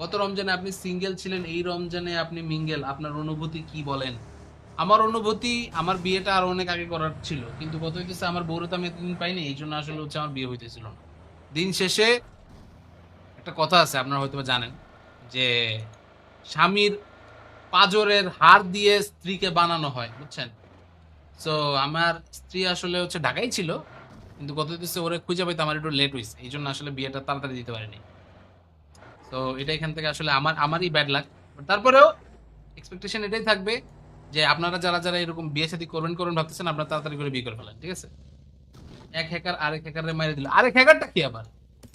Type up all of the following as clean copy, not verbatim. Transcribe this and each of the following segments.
গত রমজানে আপনি সিঙ্গেল ছিলেন, এই রমজানে আপনি মিঙ্গেল, আপনার অনুভূতি কি বলেন? আমার অনুভূতি, আমার বিয়েটা আরো অনেক আগে করার ছিল, কিন্তু কত হইতেছে আমার বউরে তো আমি এতদিন পাইনি, এই জন্য আসলে হচ্ছে আমার বিয়ে হইতেছিল না। দিন শেষে একটা কথা আছে, আপনারা হয়তো বা জানেন, যে স্বামীর পাঁজরের হাড় দিয়ে স্ত্রীকে বানানো হয়, বুঝছেন? সো আমার স্ত্রী আসলে হচ্ছে ঢাকাই ছিল, কিন্তু কত হইতেছে ওরে খুঁজে পাইতে আমার একটু লেট হয়েছে, এই জন্য আসলে বিয়েটা তাড়াতাড়ি দিতে পারিনি। তো এটা এখান থেকে আসলে আমারই ব্যাড লাক। তারপরেও এক্সপেকটেশন এটাই থাকবে যে আপনারা যারা যারা এরকম বিয়ে শাদী করবেন করবেন ভাবতেছেন, আপনারা তাড়াতাড়ি করে বিয়ে করে ফেলেন, ঠিক আছে? এক হ্যাকার আরেক হ্যাকারে মেরে দিল, আরেক হ্যাকারটা কি আবার?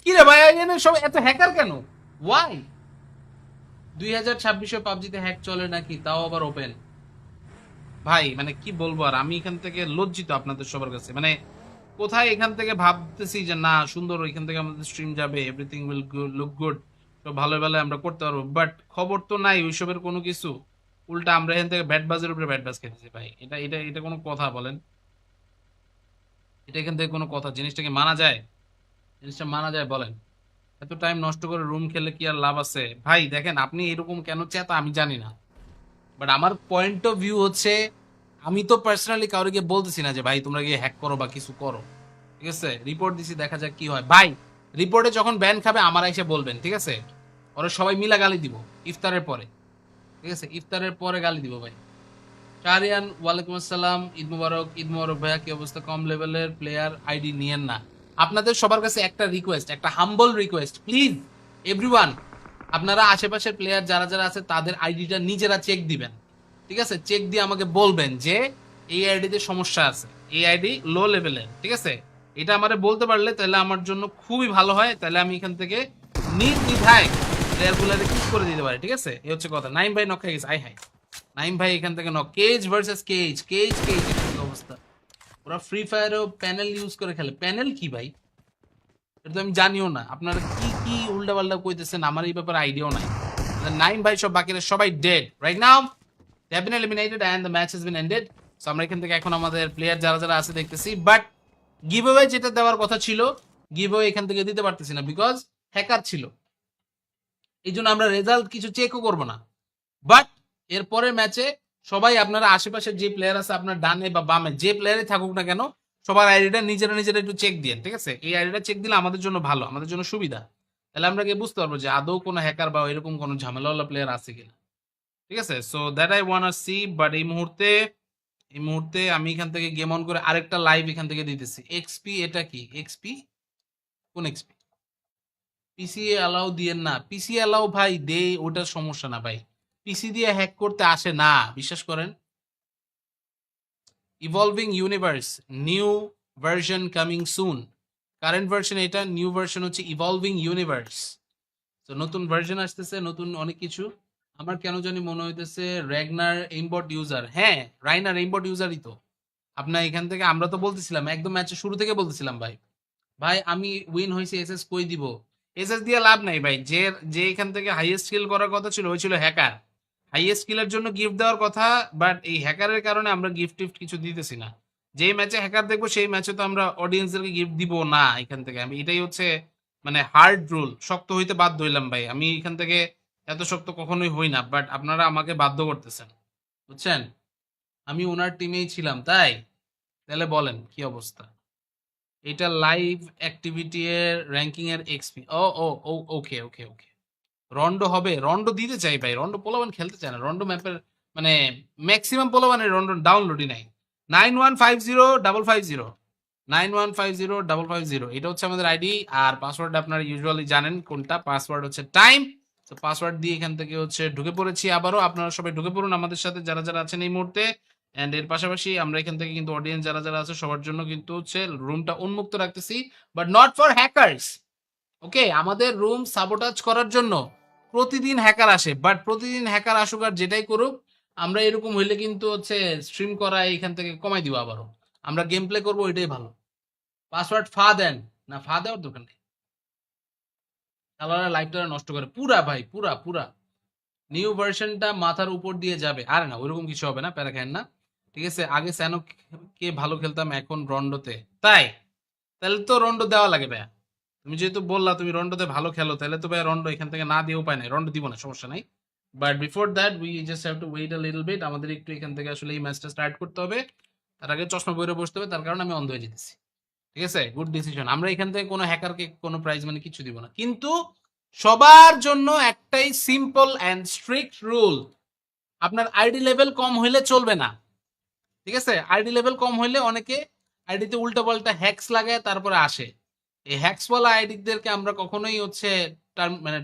কি রে ভাই, এখানে সব এত হ্যাকার কেন? ওয়াই? 2026 পাবজিতে হ্যাক চলে নাকি, তাও আবার ওপেন? ভাই মানে কি বলবো আর, আমি এখান থেকে লজ্জিত আপনাদের সবার কাছে। মানে কোথায় এখান থেকে ভাবতেছি যে না সুন্দর, এখান থেকে আমাদের স্ট্রিম যাবে, এভরিথিং উইল লুক গুড, তো ভালো ভালো আমরা করতে পারবো, বাট খবর তো নাই ওইসবের কোনো কিছু। উল্টা আমরা এখান থেকে ব্যাট বাজের উপরে ব্যাট বাজ খেতেছি ভাই। এটা এটা এটা কোনো কথা বলেন? এটা এখান থেকে কোনো কথা? জিনিসটাকে মানা যায়? জিনিসটা মানা যায় বলেন? এত টাইম নষ্ট করে রুম খেলে কি আর লাভ আছে ভাই? দেখেন আপনি এরকম কেন চেতা আমি জানি না, বাট আমার পয়েন্ট অফ ভিউ হচ্ছে, আমি তো পার্সোনালি কাউকে গিয়ে বলতেছি না যে ভাই তোমরা গিয়ে হ্যাক করো বা কিছু করো, ঠিক আছে? রিপোর্ট দিছি, দেখা যাক কি হয় ভাই। রিপোর্টে যখন ব্যান খাবে আমার এসে বলবেন, ঠিক আছে? ওরা সবাই মিলা গালি দিব ইফতারের পরে, ঠিক আছে? ইফতারের পরে গালি দিব ভাই। শাহরিয়ান, ওয়ালাইকুম আসসালাম, ঈদ মুবারক। ঈদ মুবারক ভাইয়া, কি অবস্থা? কম লেভেলের প্লেয়ার আইডি নিয়েন না। আপনাদের সবার কাছে একটা রিকোয়েস্ট, একটা হাম্বল রিকোয়েস্ট, প্লিজ এভরিওয়ান, আপনারা আশেপাশের প্লেয়ার যারা যারা আছে তাদের আইডিটা নিজেরা চেক দিবেন, ঠিক আছে? চেক দিয়ে আমাকে বলবেন যে এই আইডিতে সমস্যা আছে, এই আইডি লো লেভেলের, ঠিক আছে? এটা আমারে বলতে পারলে তাহলে আমার জন্য খুবই ভালো হয়, তাহলে আমি এখান থেকে নির্দ্বিধায় প্লেয়ারগুলোকে কিক করে দিতে পারি, ঠিক আছে? এই হচ্ছে কথা। নাইম ভাই নক খেয়ে গেছে, আই হাই। নাইম ভাই এখান থেকে knock. Cage versus cage, cage cage এখান থেকে অবস্থা। ওরা ফ্রি ফায়ারও প্যানেল ইউজ করে খেলে। প্যানেল কি ভাই? এটা তো আমি জানিও না। আপনারা কি কি উল্টা পাল্টা কইতেছেন, আমার এই ব্যাপারে আইডিয়াও নাই। নাইম ভাই সব বাকিরা সবাই dead right now, they have been eliminated and the match has been ended. So আমরা এখান থেকে এখন আমাদের প্লেয়ার যারা যারা আছে দেখতেছি, বাট গিভ অ্যাওয়ে যেটা দেওয়ার কথা ছিল, গিভ অ্যাওয়ে এখান থেকে দিতে পারতেছি না, বিকজ হ্যাকার ছিল। এই জন্য আমরা রেজাল্ট কিছু চেকও করবো না। বাট এর পরের ম্যাচে সবাই আপনারা আশেপাশের যে প্লেয়ার আছে আপনার ডানে বা বামে যে প্লেয়ারই থাকুক না কেন, সবার আইডিটা নিজেরা নিজেরা একটু চেক দিন, ঠিক আছে? এই আইডিটা চেক দিলে আমাদের জন্য ভালো, আমাদের জন্য সুবিধা। তাহলে আমরা গিয়ে বুঝতে পারবো যে আদৌ কোনো হ্যাকার বা এরকম কোনো ঝামেলাওয়ালা প্লেয়ার আছে কিনা, ঠিক আছে? So that I want C. But এই মুহূর্তে আমি এখান থেকে গেম অন করে আরেকটা লাইভ এখান থেকে দিতেছি। এক্সপি, এটা কি এক্সপি? কোন এক্সপি? পিসি অ্যালাউ দিয়েন না। পিসি অ্যালাউ ভাই দে, ওটার সমস্যা না ভাই। পিসি দিয়ে হ্যাক করতে আসে না, বিশ্বাস করেন। Evolving universe, new version coming soon. Current version এটা, নিউ ভার্সন হচ্ছে ইভলভিং ইউনিভার্স। তো নতুন ভার্সন আসতেছে, নতুন অনেক কিছু। আমার কেন জানি মনে হইতেছে র্যাগনার এইমবট ইউজার। হ্যাঁ, রাইনার এইমবট ইউজারই তো। আপনার এখান থেকে আমরা তো বলতেছিলাম একদম ম্যাচের শুরু থেকে বলতেছিলাম ভাই, ভাই আমি উইন হয়েছি, এসএস কই দিব? এসএস দিয়ে লাভ নাই ভাই। যে যে এখান থেকে হাইয়েস্ট কিল করার কথা ছিল ওই ছিল হ্যাকার। হাইয়েস্ট কিলের জন্য গিফট দেওয়ার কথা, বাট এই হ্যাকারের কারণে আমরা গিফট টিফট কিছু দিতেছি না। যেই ম্যাচে হ্যাকার দেখবো সেই ম্যাচে তো আমরা অডিয়েন্সদেরকে গিফট দিব না এখান থেকে। আমি এটাই হচ্ছে মানে হার্ড রুল, শক্ত হইতে বাধ্য হইলাম ভাই। আমি এখান থেকে এত শক্ত কখনোই হই না, বাট আপনারা আমাকে বাধ্য করতেছেন, বুঝছেন? আমি ওনার টিমেই ছিলাম তাই। তাহলে বলেন কি অবস্থা? এটা লাইভ অ্যাক্টিভিটি এর র্যাঙ্কিং এর এক্সপি। ও ও ও, ওকে ওকে ওকে। রন্ডো হবে, রন্ডো দিতে চাই ভাই। রন্ডো পোলাবান খেলতে চায় না রন্ডো ম্যাপের, মানে ম্যাক্সিমাম পোলাবানের রন্ডো ডাউনলোডই নাই। 9150 550, 9150 550, এটা হচ্ছে আমাদের আইডি। আর পাসওয়ার্ড আপনারা ইউজুয়ালি জানেন কোনটা, পাসওয়ার্ড হচ্ছে টাইম। তো পাসওয়ার্ড দিয়ে এখান থেকে হচ্ছে ঢুকে পড়েছি আবারও। আপনারা সবাই ঢুকে পড়ুন আমাদের সাথে যারা যারা আছেন এই মুহূর্তে। অ্যান্ড এর পাশাপাশি আমরা এখান থেকে কিন্তু অডিয়েন্স যারা যারা আছে সবার জন্য কিন্তু হচ্ছে রুমটা উন্মুক্ত রাখতেছি, বাট নট ফর হ্যাকার্স। ওকে, আমাদের রুম সাবোটাজ করার জন্য প্রতিদিন হ্যাকার আসে, বাট প্রতিদিন হ্যাকার আসুক আর যেটাই করুক, আমরা এরকম হইলে কিন্তু হচ্ছে স্ট্রিম করা এখান থেকে কমাই দিব আবারও। আমরা গেম প্লে করবো, এটাই ভালো। পাসওয়ার্ড ফা দেন না, ফা দেওয়ার দোকান নেই। খেলোয়াড়রা লাইফটা নষ্ট করে পুরা ভাই, পুরা পুরা। নিউ ভার্সনটা মাথার উপর দিয়ে যাবে, আরে না ওইরকম কিছু হবে না, প্যারা খায়েন না, ঠিক আছে? আগে স্যানো কে ভালো খেলতাম, এখন রন্ডোতে, তাই? তাহলে তো রন্ডো দেওয়া লাগে ভাইয়া। তুমি যেহেতু বললা তুমি রন্ডোতে ভালো খেলো, তাহলে তো ভাই রন্ডো এখান থেকে না দিয়ে উপায় নাই, রন্ডো দিব না, সমস্যা নাই। But before that we just have to wait a little bit, আমাদের একটু এখান থেকে আসলে এই ম্যাচটা স্টার্ট করতে হবে। তার আগে চশমা পরে বসতে হবে, তার কারণে আমি অন্ধ হয়ে যেতেছি। ঠিক আছে, গুড ডিসিশন। আমরা এখান থেকে কোনো হ্যাকারকে কোনো প্রাইজ মানে কিছু দিব না, কিন্তু সবার জন্য একটাই সিম্পল অ্যান্ড স্ট্রিক্ট রুল, আপনার আইডি লেভেল কম হইলে চলবে না। ঠিক আছে, আইডি লেভেল কম হইলে অনেকে আইডিতে উল্টা পাল্টা হ্যাক্স লাগায় তারপরে আসে, এই হ্যাক্স ওয়ালা আইডিদেরকে আমরা কখনোই হচ্ছে মানে